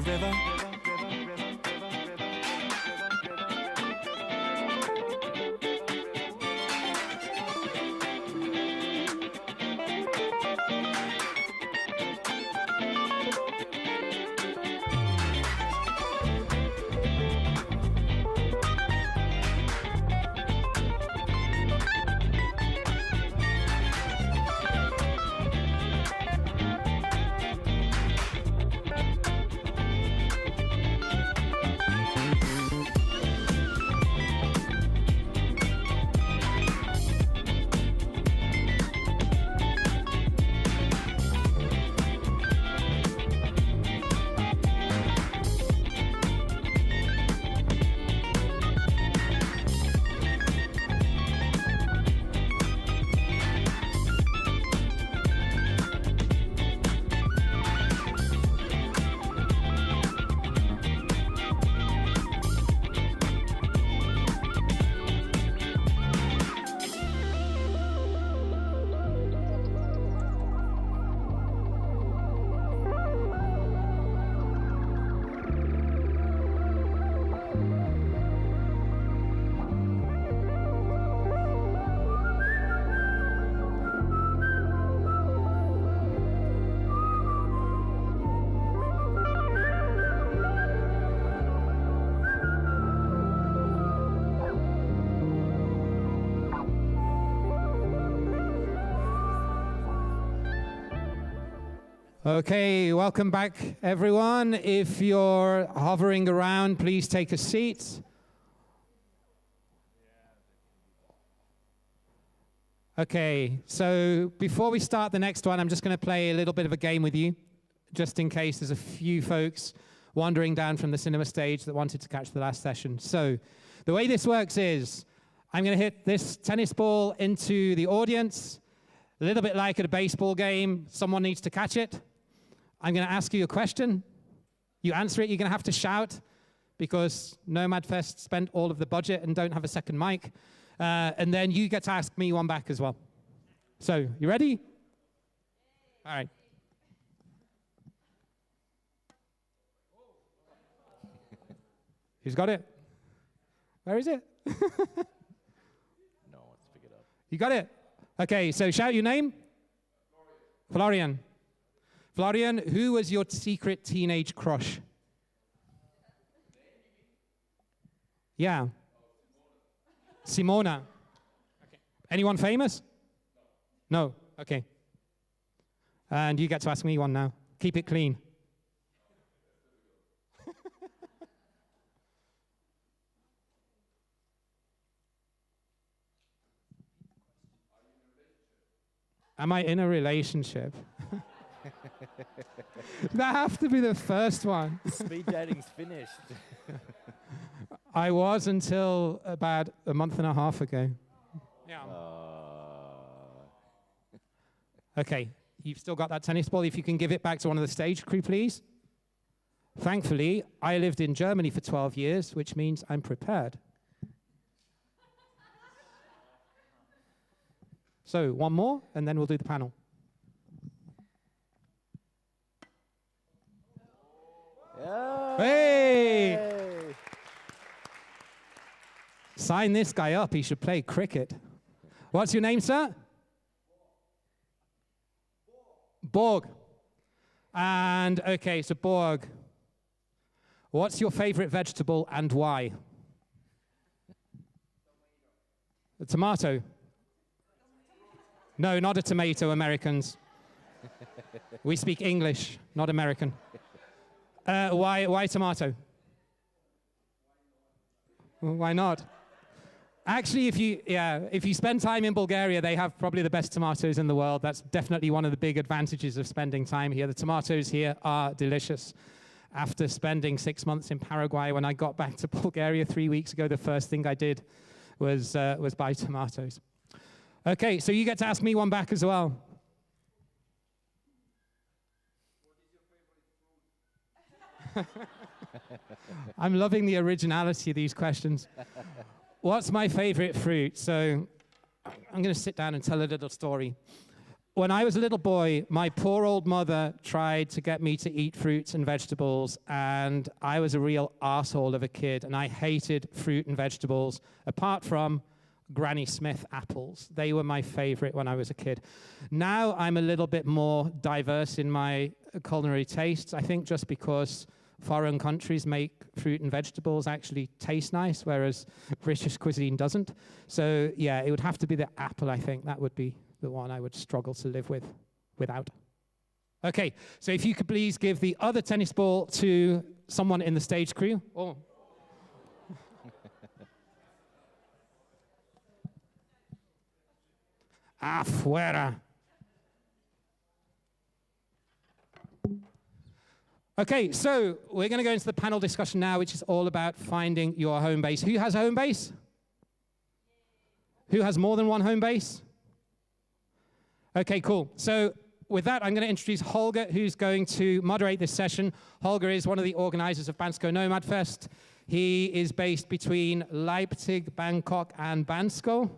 the river. Okay, welcome back, everyone. If you're hovering around, please take a seat. Okay, so before we start the next one, I'm just going to play a little bit of a game with you, just in case there's a few folks wandering down from the cinema stage that wanted to catch the last session. So the way this works is I'm going to hit this tennis ball into the audience, a little bit like at a baseball game. Someone needs to catch it. I'm going to ask you a question. You answer it, you're going to have to shout because Nomad Fest spent all of the budget and don't have a second mic. And then you get to ask me one back as well. So, you ready? All right. Who's got it? Where is it? No, let's pick it up. You got it? Okay, so shout your name. Florian. Florian, who was your secret teenage crush? Yeah. Simona. Okay. Anyone famous? No. Okay. And you get to ask me one now. Keep it clean. Am I in a relationship? That have to be the first one. Speed dating's finished. I was until about a month and a half ago. Yeah. Okay, you've still got that tennis ball. If you can give it back to one of the stage crew, please. Thankfully, I lived in Germany for 12 years, which means I'm prepared. So, one more, and then we'll do the panel. Hey! Sign this guy up. He should play cricket. What's your name, sir? Borg. And, okay, so Borg. What's your favorite vegetable and why? A tomato. No, not a tomato, Americans. We speak English, not American. Why tomato? Why not? Actually, if you spend time in Bulgaria, they have probably the best tomatoes in the world. That's definitely one of the big advantages of spending time here. The tomatoes here are delicious. After spending 6 months in Paraguay, when I got back to Bulgaria 3 weeks ago, the first thing I did was buy tomatoes. Okay, so you get to ask me one back as well. I'm loving the originality of these questions. What's my favorite fruit? So I'm going to sit down and tell a little story. when I was a little boy, my poor old mother tried to get me to eat fruits and vegetables, and I was a real arsehole of a kid, and I hated fruit and vegetables, apart from Granny Smith apples. They were my favorite when I was a kid. Now I'm a little bit more diverse in my culinary tastes, I think just because foreign countries make fruit and vegetables actually taste nice, whereas British cuisine doesn't. So yeah, it would have to be the apple, I think. That would be the one I would struggle to live without. Okay, so if you could please give the other tennis ball to someone in the stage crew. Oh. Afuera. Okay, so we're going to go into the panel discussion now, which is all about finding your home base. Who has a home base? Who has more than one home base? Okay, cool. So with that, I'm going to introduce Holger, who's going to moderate this session. Holger is one of the organizers of Bansko Nomad Fest. He is based between Leipzig, Bangkok, and Bansko.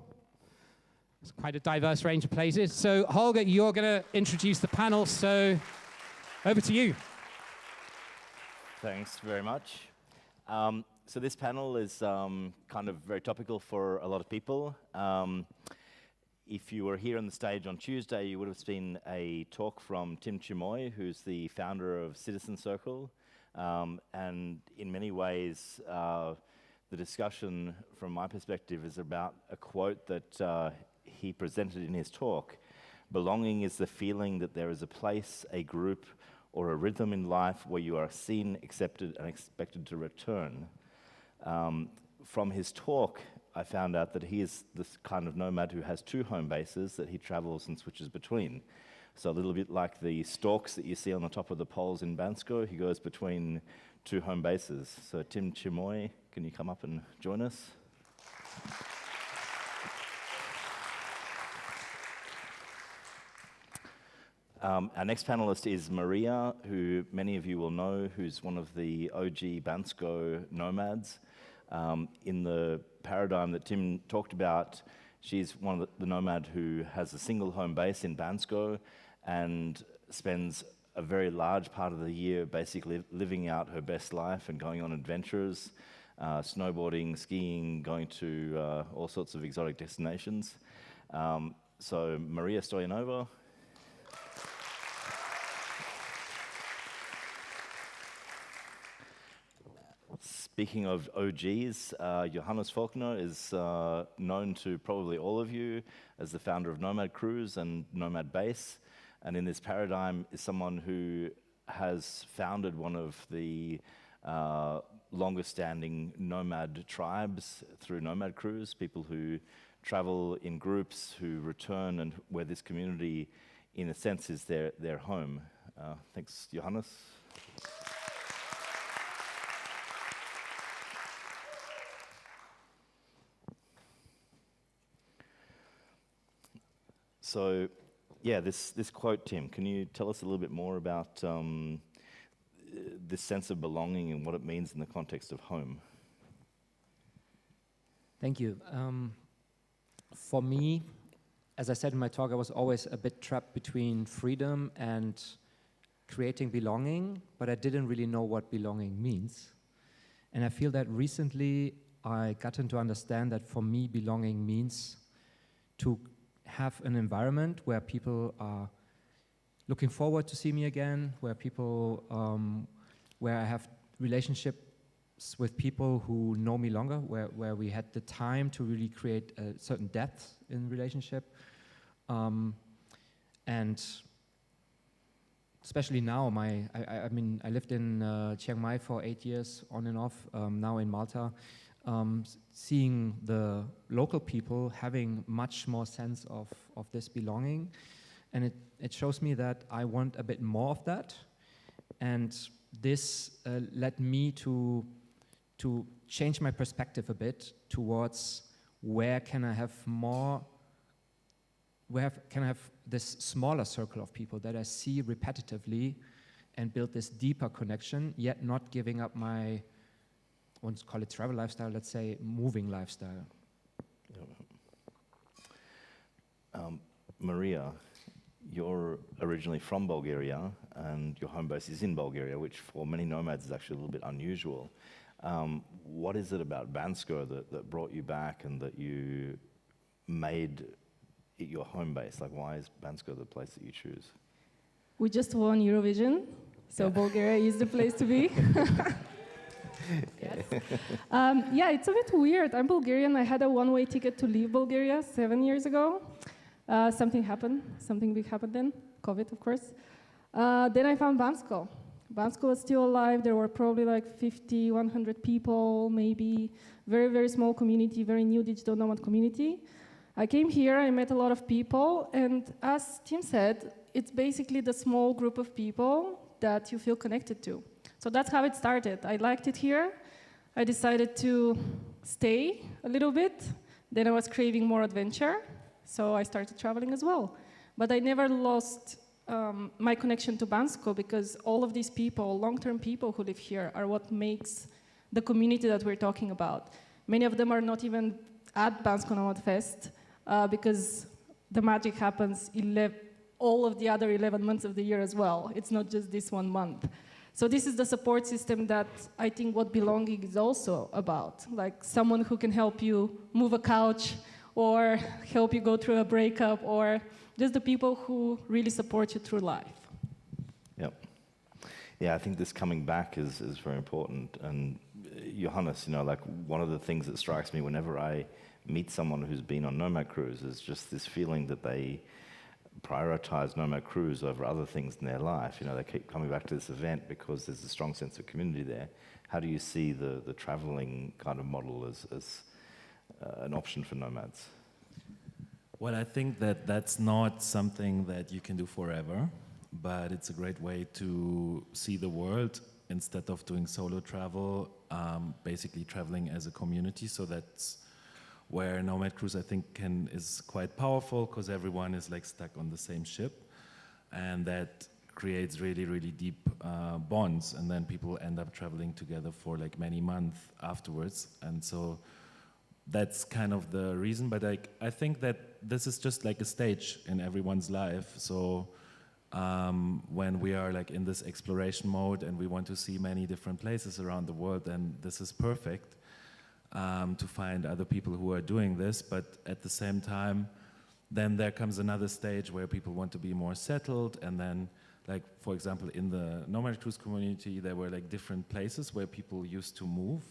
It's quite a diverse range of places. So Holger, you're going to introduce the panel, so over to you. Thanks very much. So this panel is kind of very topical for a lot of people. If you were here on the stage on Tuesday, you would have seen a talk from Tim Chimoy, who's the founder of Citizen Circle. And in many ways, the discussion from my perspective is about a quote that he presented in his talk. Belonging is the feeling that there is a place, a group, or a rhythm in life where you are seen, accepted, and expected to return. From his talk, I found out that he is this kind of nomad who has two home bases that he travels and switches between. So a little bit like the stalks that you see on the top of the poles in Bansko, he goes between two home bases. So Tim Chimoy, can you come up and join us? Our next panelist is Maria, who many of you will know, who's one of the OG Bansko nomads. In the paradigm that Tim talked about, she's one of the nomad who has a single home base in Bansko and spends a very large part of the year basically living out her best life and going on adventures, snowboarding, skiing, going to all sorts of exotic destinations. So Maria Stoyanova. Speaking of OGs, Johannes Faulkner is known to probably all of you as the founder of Nomad Cruise and Nomad Base, and in this paradigm is someone who has founded one of the longest-standing nomad tribes through Nomad Cruise, people who travel in groups, who return, and where this community, in a sense, is their home. Thanks, Johannes. So, yeah, this quote, Tim, can you tell us a little bit more about this sense of belonging and what it means in the context of home? Thank you. For me, as I said in my talk, I was always a bit trapped between freedom and creating belonging, but I didn't really know what belonging means. And I feel that recently I gotten to understand that for me, belonging means to have an environment where people are looking forward to see me again, where people, where I have relationships with people who know me longer, where we had the time to really create a certain depth in relationship. And especially now, I mean, I lived in Chiang Mai for 8 years, on and off, now in Malta. Seeing the local people having much more sense of this belonging, and it shows me that I want a bit more of that, and this led me to change my perspective a bit towards where can I have more, can I have this smaller circle of people that I see repetitively and build this deeper connection, yet not giving up my, I won't call it travel lifestyle, let's say moving lifestyle. Maria, you're originally from Bulgaria and your home base is in Bulgaria, which for many nomads is actually a little bit unusual. What is it about Bansko that brought you back and that you made it your home base? Like, why is Bansko the place that you choose? We just won Eurovision, so Bulgaria is the place to be. Yes. Yeah, it's a bit weird. I'm Bulgarian. I had a one-way ticket to leave Bulgaria 7 years ago. Something happened. Something big happened then. COVID, of course. Then I found Bansko. Bansko was still alive. There were probably like 50, 100 people, maybe. Very, very small community, very new digital nomad community. I came here, I met a lot of people, and as Tim said, it's basically the small group of people that you feel connected to. So that's how it started. I liked it here. I decided to stay a little bit. Then I was craving more adventure, so I started traveling as well. But I never lost my connection to Bansko, because all of these people, long-term people who live here, are what makes the community that we're talking about. Many of them are not even at Bansko Nomad Fest, because the magic happens all of the other 11 months of the year as well. It's not just this 1 month. So this is the support system that I think what belonging is also about. Like someone who can help you move a couch or help you go through a breakup, or just the people who really support you through life. Yep. Yeah, I think this coming back is very important. And Johannes, you know, like one of the things that strikes me whenever I meet someone who's been on Nomad Cruise is just this feeling that they prioritize Nomad Cruise over other things in their life. You know, they keep coming back to this event because there's a strong sense of community there. How do you see the traveling kind of model as an option for nomads? Well, I think that that's not something that you can do forever, but it's a great way to see the world instead of doing solo travel, basically traveling as a community. So that's where Nomad Cruise, I think, is quite powerful, because everyone is like stuck on the same ship, and that creates really, really deep bonds, and then people end up traveling together for like many months afterwards. And so that's kind of the reason. But I think that this is just like a stage in everyone's life. So when we are like in this exploration mode and we want to see many different places around the world, then this is perfect. To find other people who are doing this, but at the same time, then there comes another stage where people want to be more settled, and then, like, for example, in the Nomad Cruise community, there were like different places where people used to move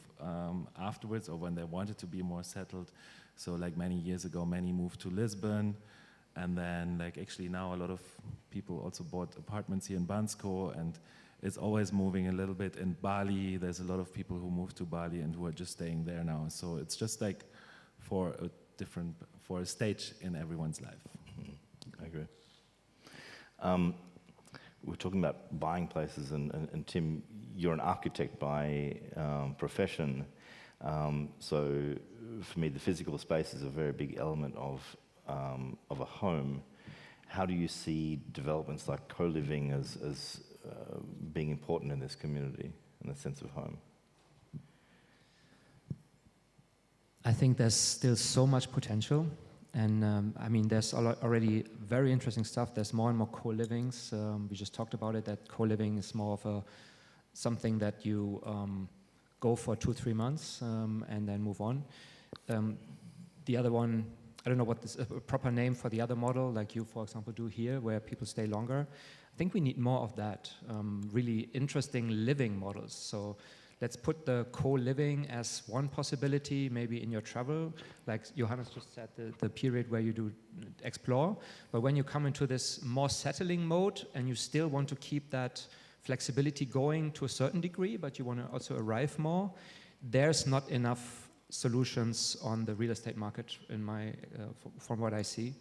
afterwards, or when they wanted to be more settled. So like many years ago, many moved to Lisbon, and then like actually now a lot of people also bought apartments here in Bansko, and it's always moving a little bit. In Bali, there's a lot of people who moved to Bali and who are just staying there now. So it's just like for a stage in everyone's life. I agree. We're talking about buying places, and Tim, you're an architect by profession. So for me, the physical space is a very big element of a home. How do you see developments like co-living as being important in this community, in the sense of home? I think there's still so much potential, and I mean, there's already very interesting stuff. There's more and more co-livings. We just talked about it, that co-living is more of something that you go for 2-3 months and then move on. The other one, I don't know what is a proper name for the other model, like you, for example, do here, where people stay longer. I think we need more of that, really interesting living models. So let's put the co-living as one possibility, maybe in your travel. Like Johannes just said, the period where you do explore. But when you come into this more settling mode and you still want to keep that flexibility going to a certain degree, but you want to also arrive more, there's not enough solutions on the real estate market from what I see.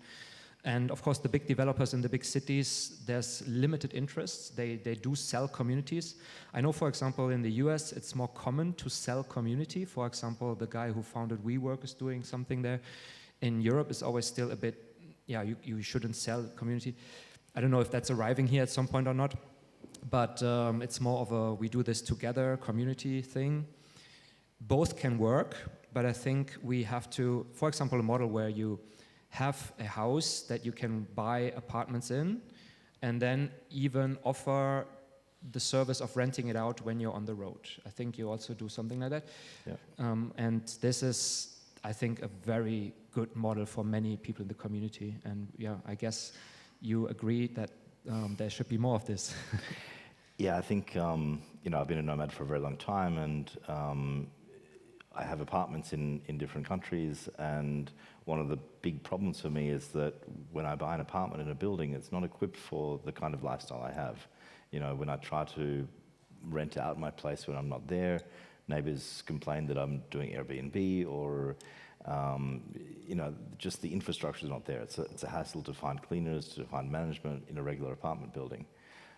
And of course, the big developers in the big cities, there's limited interests. They do sell communities. I know, for example, in the US, it's more common to sell community. For example, the guy who founded WeWork is doing something there. In Europe, it's always still a bit, yeah, you shouldn't sell community. I don't know if that's arriving here at some point or not, but it's more of a we do this together community thing. Both can work, but I think we have to, for example, a model where you have a house that you can buy apartments in, and then even offer the service of renting it out when you're on the road. I think you also do something like that. Yeah. And this is, I think, a very good model for many people in the community. And yeah, I guess you agree that there should be more of this. Yeah, I think, I've been a nomad for a very long time, and I have apartments in different countries, and one of the big problems for me is that when I buy an apartment in a building, it's not equipped for the kind of lifestyle I have. When I try to rent out my place when I'm not there, neighbors complain that I'm doing Airbnb, or just the infrastructure is not there. It's a hassle to find cleaners, to find management in a regular apartment building.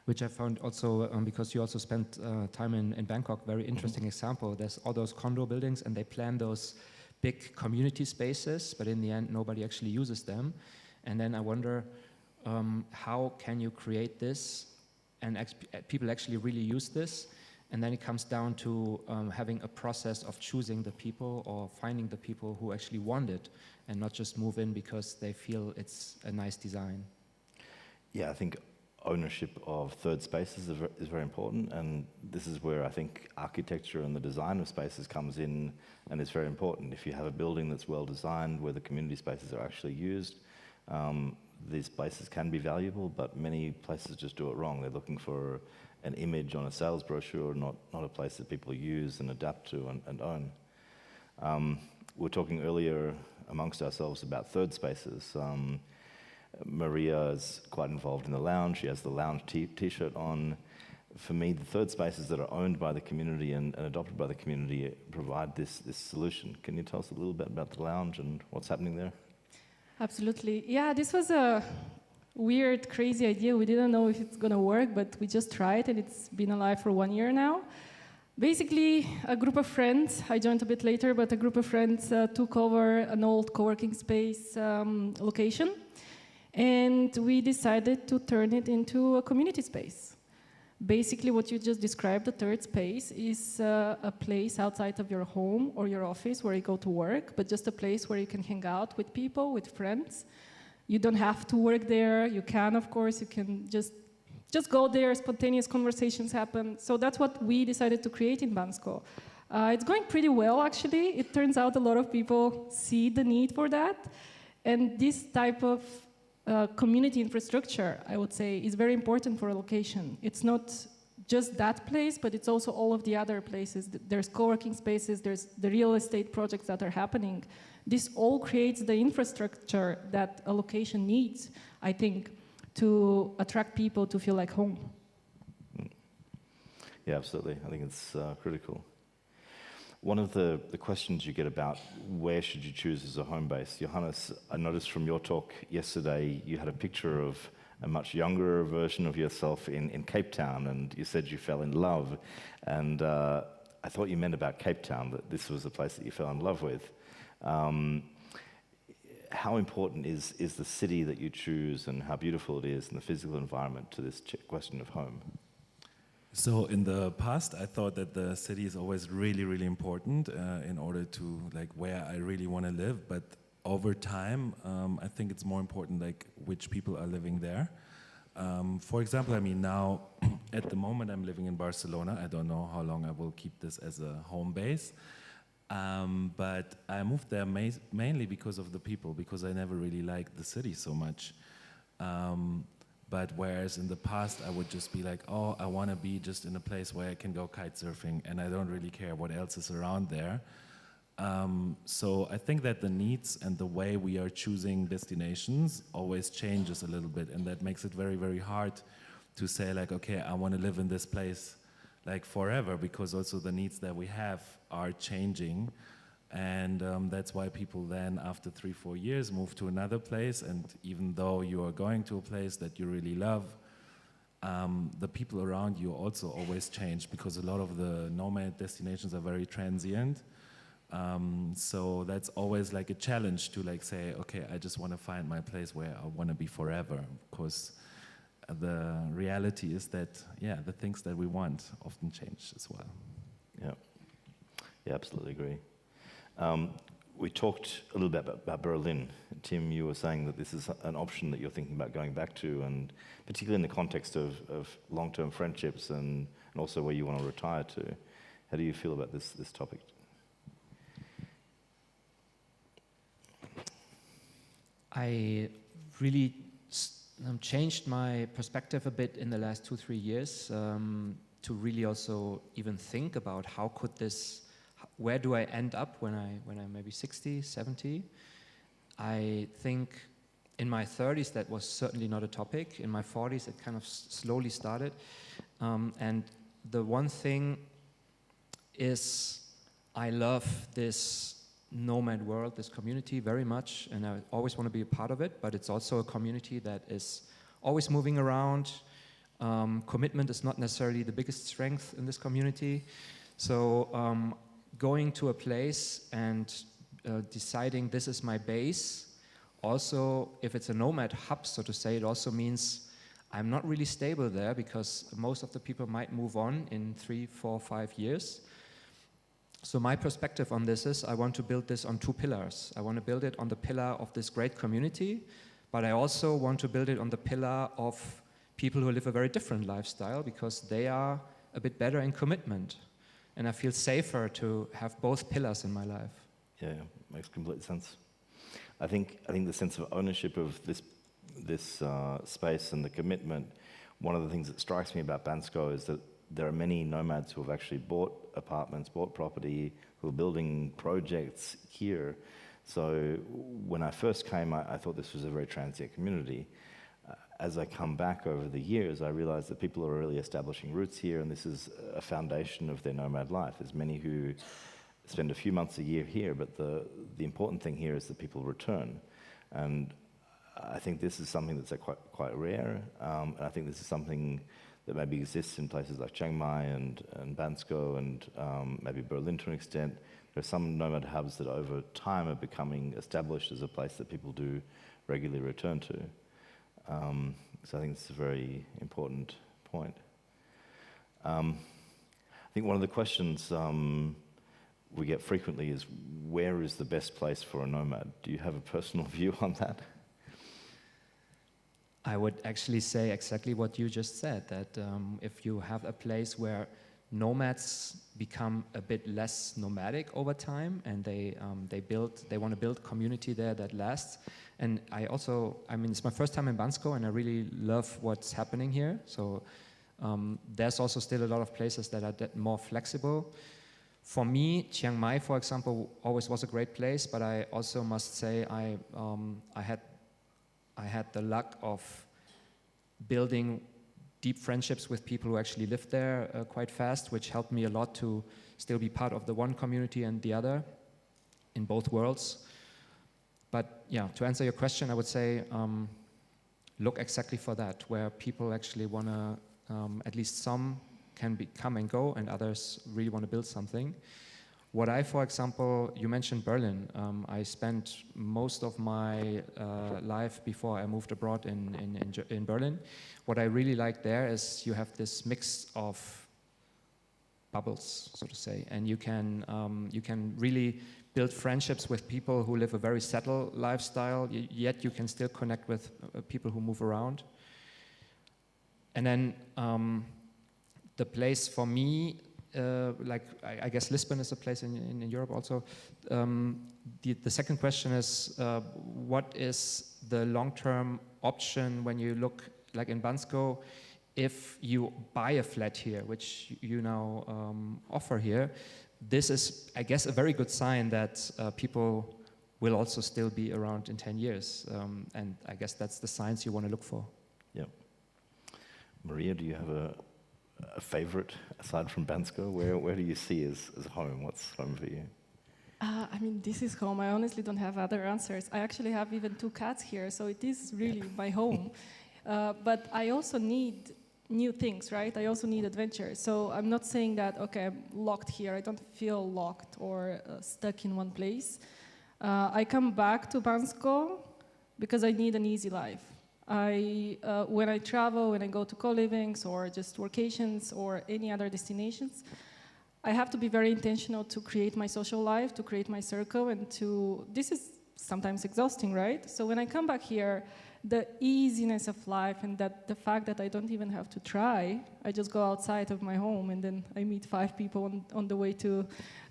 Which I found also, because you also spent time in Bangkok, very interesting example. There's all those condo buildings, and they plan those big community spaces, but in the end, nobody actually uses them. And then I wonder, how can you create this, and people actually really use this? And then it comes down to having a process of choosing the people or finding the people who actually want it, and not just move in because they feel it's a nice design. Yeah, I think ownership of third spaces is very important, and this is where I think architecture and the design of spaces comes in, and it's very important. If you have a building that's well designed, where the community spaces are actually used, these places can be valuable, but many places just do it wrong. They're looking for an image on a sales brochure, not a place that people use and adapt to and own. We were talking earlier amongst ourselves about third spaces. Maria is quite involved in the lounge. She has the lounge t-shirt on. For me, the third spaces that are owned by the community and adopted by the community provide this solution. Can you tell us a little bit about the lounge and what's happening there? Absolutely. Yeah, this was a weird, crazy idea. We didn't know if it's going to work, but we just tried, and it's been alive for 1 year now. Basically, a group of friends, I joined a bit later, but a group of friends took over an old co-working space location, and we decided to turn it into a community space. Basically, what you just described, the third space, is a place outside of your home or your office where you go to work, but just a place where you can hang out with people, with friends. You don't have to work there. You can, of course, you can just go there, spontaneous conversations happen. So that's what we decided to create in Bansko. It's going pretty well, actually. It turns out a lot of people see the need for that. And this type of community infrastructure, I would say, is very important for a location. It's not just that place, but it's also all of the other places. There's co-working spaces, there's the real estate projects that are happening. This all creates the infrastructure that a location needs, I think, to attract people to feel like home. Yeah, absolutely. I think it's critical. One of the questions you get about where should you choose as a home base, Johannes, I noticed from your talk yesterday you had a picture of a much younger version of yourself in Cape Town, and you said you fell in love. And I thought you meant about Cape Town, that this was the place that you fell in love with. How important is the city that you choose, and how beautiful it is, and the physical environment to this question of home? So in the past, I thought that the city is always really, really important in order to where I really want to live. But over time, I think it's more important which people are living there. For example, now at the moment I'm living in Barcelona. I don't know how long I will keep this as a home base. But I moved there mainly because of the people, because I never really liked the city so much. But whereas in the past I would just be like, oh, I want to be just in a place where I can go kite surfing, and I don't really care what else is around there. So I think that the needs and the way we are choosing destinations always changes a little bit, and that makes it very, very hard to say okay, I want to live in this place forever, because also the needs that we have are changing. And that's why people then, after 3-4 years, move to another place. And even though you are going to a place that you really love, the people around you also always change, because a lot of the nomad destinations are very transient. So that's always a challenge to say, okay, I just want to find my place where I want to be forever, because the reality is that, the things that we want often change as well. Yeah, absolutely agree. we talked a little bit about Berlin. Tim, you were saying that this is an option that you're thinking about going back to, and particularly in the context of long-term friendships and also where you want to retire to. How do you feel about this topic? I really changed my perspective a bit in the last 2-3 years to really also even think about how could this, where do I end up when I'm maybe 60, 70? I think in my 30s that was certainly not a topic. In my 40s it kind of slowly started. And the one thing is I love this nomad world, this community very much, and I always want to be a part of it, but it's also a community that is always moving around. Commitment is not necessarily the biggest strength in this community. So going to a place and deciding this is my base, also if it's a nomad hub, so to say, it also means I'm not really stable there because most of the people might move on in 3, 4, 5 years. So my perspective on this is I want to build this on 2 pillars. I want to build it on the pillar of this great community, but I also want to build it on the pillar of people who live a very different lifestyle because they are a bit better in commitment. And I feel safer to have both pillars in my life. Yeah, makes complete sense. I think the sense of ownership of this space and the commitment, one of the things that strikes me about Bansko is that there are many nomads who have actually bought apartments, bought property, who are building projects here. So when I first came, I thought this was a very transient community. As I come back over the years, I realize that people are really establishing roots here, and this is a foundation of their nomad life. There's many who spend a few months a year here, but the important thing here is that people return. And I think this is something that's quite rare, and I think this is something that maybe exists in places like Chiang Mai and Bansko and maybe Berlin to an extent. There are some nomad hubs that over time are becoming established as a place that people do regularly return to. So I think it's a very important point. I think one of the questions we get frequently is, where is the best place for a nomad? Do you have a personal view on that? I would actually say exactly what you just said, that if you have a place where nomads become a bit less nomadic over time and they want to build community there that lasts. And I mean, it's my first time in Bansko and I really love what's happening here. So there's also still a lot of places that are more flexible. For me, Chiang Mai, for example, always was a great place, but I also must say I had the luck of building deep friendships with people who actually lived there quite fast, which helped me a lot to still be part of the one community and the other in both worlds. But yeah, to answer your question, I would say look exactly for that, where people actually want to, at least some can come and go and others really want to build something. What for example, you mentioned Berlin. I spent most of my life before I moved abroad in Berlin. What I really like there is you have this mix of bubbles, so to say, and you can really build friendships with people who live a very settled lifestyle, yet you can still connect with people who move around. And then the place for me, like I guess Lisbon is a place in Europe also. The second question is, what is the long-term option when you look, like in Bansko, if you buy a flat here, which you now offer here? This is, I guess, a very good sign that people will also still be around in 10 years. And I guess that's the signs you want to look for. Yeah. Maria, do you have a favorite aside from Bansko? Where do you see as home? What's home for you? I mean, this is home. I honestly don't have other answers. I actually have even 2 cats here, so it is really my home. But I also need new things, right? I also need adventure. So I'm not saying that, okay, I'm locked here. I don't feel locked or stuck in one place. I come back to Bansko because I need an easy life. When I travel, when I go to co-livings or just workations or any other destinations, I have to be very intentional to create my social life, to create my circle, and this is sometimes exhausting, right? So when I come back here, the easiness of life and that the fact that I don't even have to try, I just go outside of my home and then I meet 5 people on the way to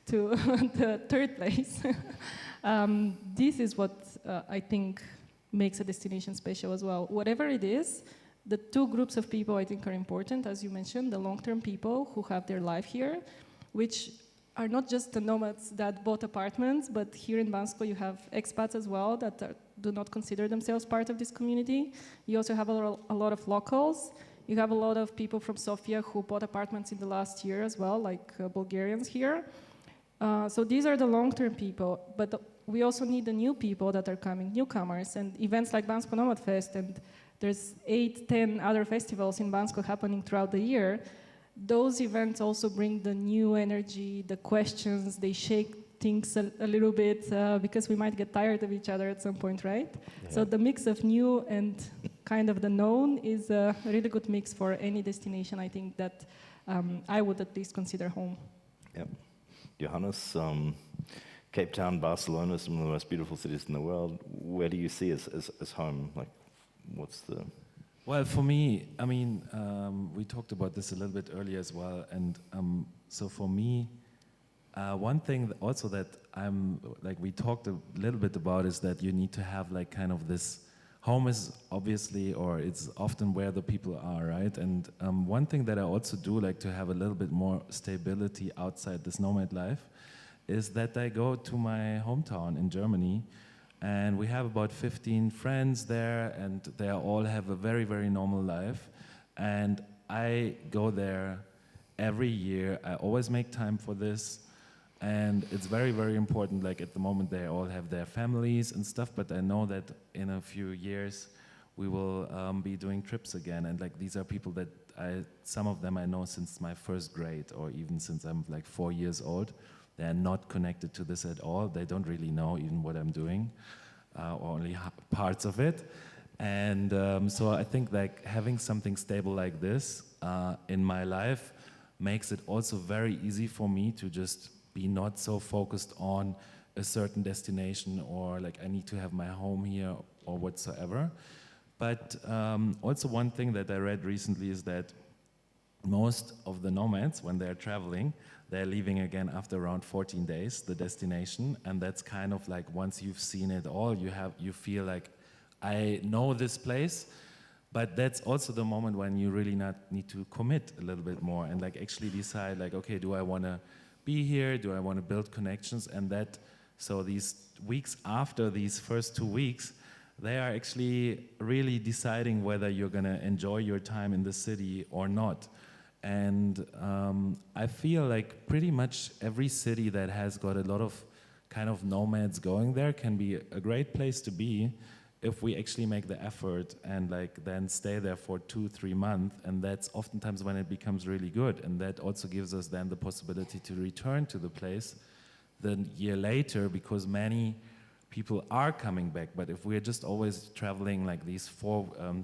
the third place. This is what I think makes a destination special as well. Whatever it is, the 2 groups of people I think are important, as you mentioned, the long-term people who have their life here, which are not just the nomads that bought apartments, but here in Bansko you have expats as well that do not consider themselves part of this community. You also have a lot of locals. You have a lot of people from Sofia who bought apartments in the last year as well, like Bulgarians here. So these are the long-term people, but we also need the new people that are coming, newcomers, and events like Bansko Nomad Fest, and there's 8, 10 other festivals in Bansko happening throughout the year. Those events also bring the new energy, the questions, they shake things a little bit because we might get tired of each other at some point, right? Yeah. So the mix of new and kind of the known is a really good mix for any destination, I think, that I would at least consider home. Yep. Johannes, Cape Town, Barcelona, some of the most beautiful cities in the world. Where do you see as home? Like, what's the... Well, for me, I mean, we talked about this a little bit earlier as well, and so for me, one thing also that we talked a little bit about is that you need to have like kind of this, home is obviously, or it's often where the people are, right? And one thing that I also do like to have a little bit more stability outside this nomad life is that I go to my hometown in Germany, and we have about 15 friends there, and they all have a very, very normal life. And I go there every year. I always make time for this. And it's very, very important. Like at the moment, they all have their families and stuff, but I know that in a few years, we will be doing trips again. And like these are people that some of them I know since my first grade, or even since I'm like 4 years old. They're not connected to this at all. They don't really know even what I'm doing, or only parts of it. And so I think like having something stable like this in my life makes it also very easy for me to just be not so focused on a certain destination, or like I need to have my home here or whatsoever. But also one thing that I read recently is that most of the nomads, when they're traveling, they're leaving again after around 14 days, the destination. And that's kind of like, once you've seen it all, you feel like, I know this place. But that's also the moment when you really need to commit a little bit more and like actually decide like, okay, do I want to be here? Do I want to build connections? And so these weeks after these first 2 weeks, they are actually really deciding whether you're going to enjoy your time in the city or not. And I feel like pretty much every city that has got a lot of kind of nomads going there can be a great place to be if we actually make the effort and like then stay there for 2-3 months. And that's oftentimes when it becomes really good. And that also gives us then the possibility to return to the place the year later, because many people are coming back. But if we're just always traveling like these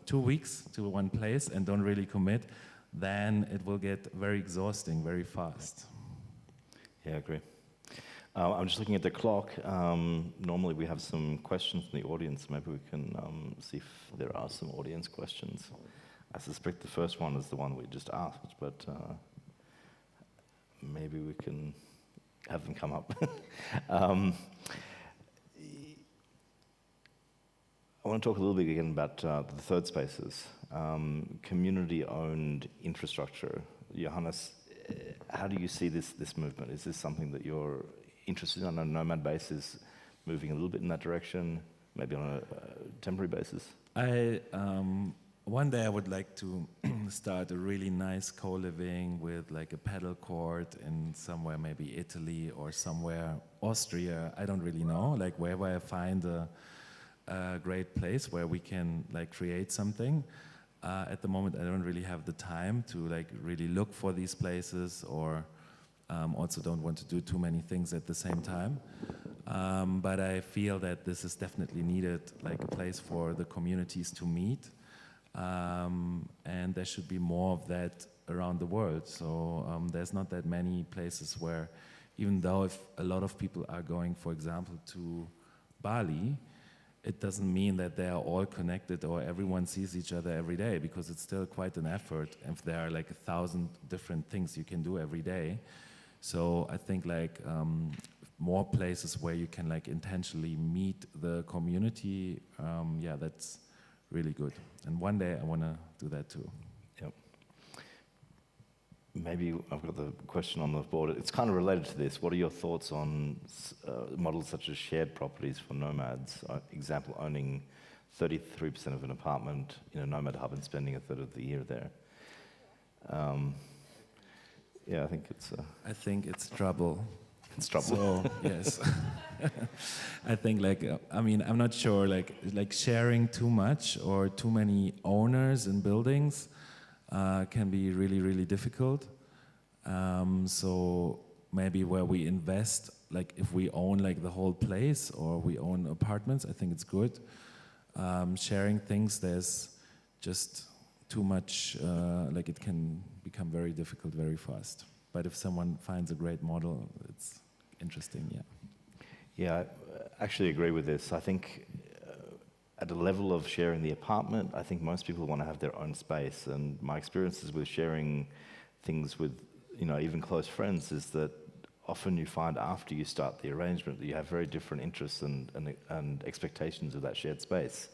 2 weeks to one place and don't really commit, then it will get very exhausting very fast. Yeah, I agree. I'm just looking at the clock. Normally we have some questions from the audience. Maybe we can see if there are some audience questions. I suspect the first one is the one we just asked, but maybe we can have them come up. I want to talk a little bit again about the third spaces, community-owned infrastructure. Johannes, how do you see this movement? Is this something that you're interested in on a nomad basis, moving a little bit in that direction, maybe on a temporary basis? One day I would like to start a really nice co-living with like a paddle court in somewhere, maybe Italy or somewhere, Austria, I don't really know, like wherever I find a great place where we can like create something. At the moment I don't really have the time to like really look for these places, or also don't want to do too many things at the same time. But I feel that this is definitely needed, like a place for the communities to meet. And there should be more of that around the world. So there's not that many places where, even though if a lot of people are going, for example, to Bali, it doesn't mean that they are all connected or everyone sees each other every day, because it's still quite an effort if there are like 1,000 different things you can do every day. So I think like more places where you can like intentionally meet the community, yeah, that's really good. And one day I want to do that too. Yep. Maybe I've got the question on the board. It's kind of related to this. What are your thoughts on models such as shared properties for nomads? Example, owning 33% of an apartment in a nomad hub and spending a third of the year there. Yeah, I think it's... I think it's trouble. It's trouble. So, yes. I think like, I mean, I'm not sure, like sharing too much or too many owners in buildings can be really, really difficult. So maybe where we invest, like if we own like the whole place or we own apartments, I think it's good. Sharing things, there's just too much, like it can become very difficult very fast. But if someone finds a great model, it's interesting, yeah. Yeah, I actually agree with this. I think at a level of sharing the apartment, I think most people want to have their own space. And my experiences with sharing things with, you know, even close friends is that often you find after you start the arrangement that you have very different interests and expectations of that shared space.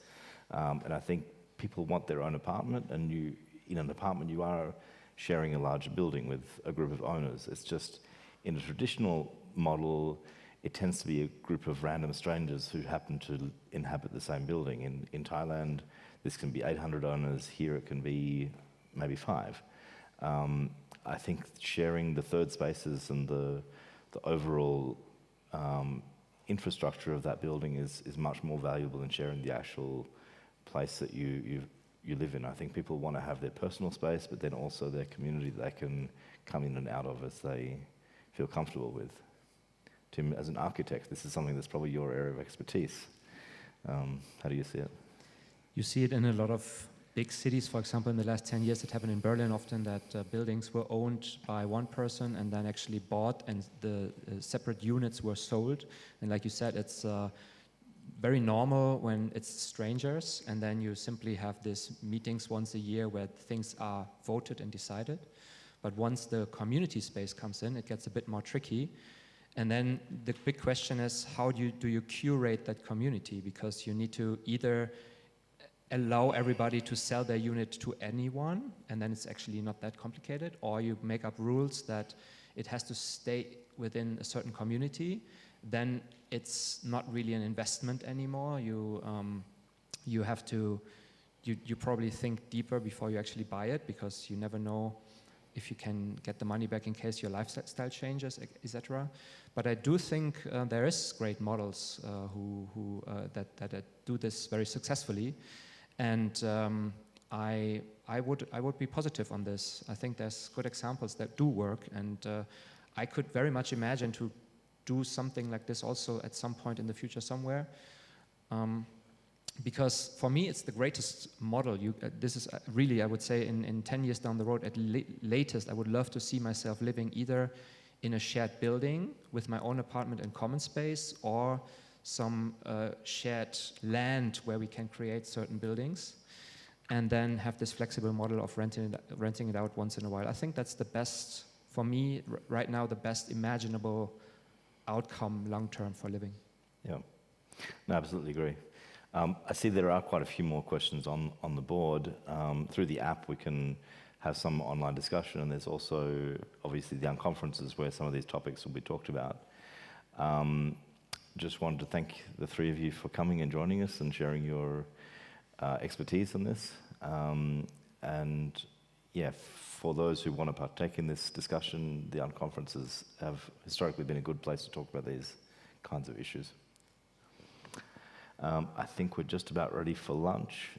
And I think people want their own apartment, and you, in an apartment, you are sharing a larger building with a group of owners. It's just, in a traditional model, it tends to be a group of random strangers who happen to inhabit the same building. In Thailand, this can be 800 owners. Here it can be maybe 5. I think sharing the third spaces and the overall infrastructure of that building is much more valuable than sharing the actual place that you live in. I think people want to have their personal space, but then also their community that they can come in and out of as they feel comfortable with. Tim, as an architect, this is something that's probably your area of expertise. How do you see it? You see it in a lot of big cities. For example, in the last 10 years, it happened in Berlin often that buildings were owned by one person and then actually bought, and the separate units were sold. And like you said, it's very normal when it's strangers, and then you simply have these meetings once a year where things are voted and decided. But once the community space comes in, it gets a bit more tricky. And then the big question is, how do you curate that community? Because you need to either allow everybody to sell their unit to anyone, and then it's actually not that complicated, or you make up rules that it has to stay within a certain community. Then it's not really an investment anymore. You have to, you probably think deeper before you actually buy it, because you never know if you can get the money back in case your lifestyle changes, etc. But I do think there is great models that do this very successfully, and I would be positive on this. I think there's good examples that do work, and I could very much imagine to do something like this also at some point in the future somewhere. Because for me, it's the greatest model. This is really, I would say, in 10 years down the road, at latest, I would love to see myself living either in a shared building with my own apartment and common space, or some shared land where we can create certain buildings, and then have this flexible model of renting it out once in a while. I think that's the best, for me, right now, the best imaginable outcome long-term for living. Yeah, no, absolutely agree. I see there are quite a few more questions on the board. Through the app, we can have some online discussion, and there's also obviously the unconferences where some of these topics will be talked about. Just wanted to thank the three of you for coming and joining us and sharing your expertise on this. And yeah, for those who want to partake in this discussion, the unconferences have historically been a good place to talk about these kinds of issues. I think we're just about ready for lunch.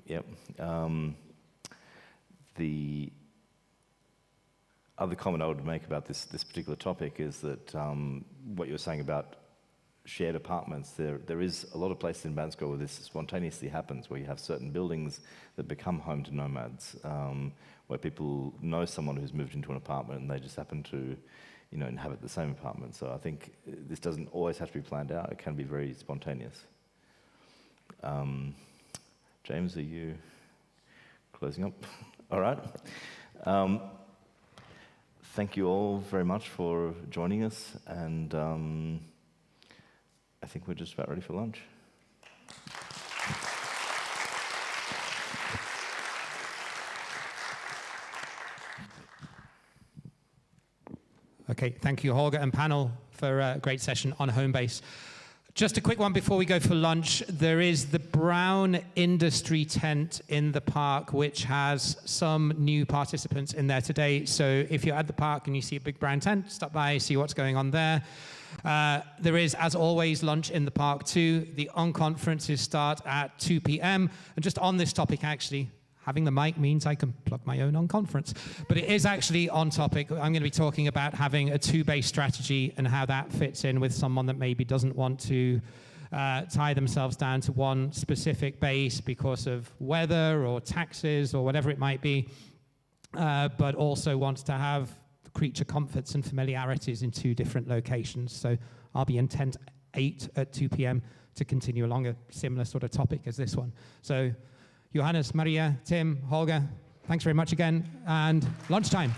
Yep. The other comment I would make about this particular topic is that what you're saying about shared apartments. There is a lot of places in Bansko where this spontaneously happens, where you have certain buildings that become home to nomads, where people know someone who's moved into an apartment and they just happen to, inhabit the same apartment. So I think this doesn't always have to be planned out. It can be very spontaneous. James, are you closing up? All right. Thank you all very much for joining us, and I think we're just about ready for lunch. Okay, thank you, Holger and panel, for a great session on Homebase. Just a quick one before we go for lunch. There is the brown industry tent in the park, which has some new participants in there today. So if you're at the park and you see a big brown tent, stop by, see what's going on there. There is, as always, lunch in the park too. The unconferences start at 2 p.m. And just on this topic, actually, having the mic means I can plug my own unconference. But it is actually on topic. I'm going to be talking about having a two-base strategy and how that fits in with someone that maybe doesn't want to tie themselves down to one specific base because of weather or taxes or whatever it might be, but also wants to have creature comforts and familiarities in two different locations. So I'll be in tent 8 at 2 p.m. to continue along a similar sort of topic as this one. So Johannes, Maria, Tim, Holger, thanks very much again, and lunchtime.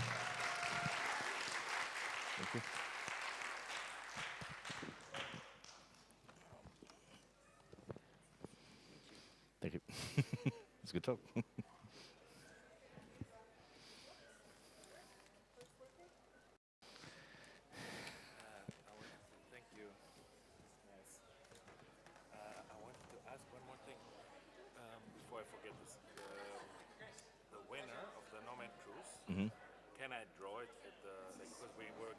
Thank you. Thank you. It's a good talk. Can I draw it at the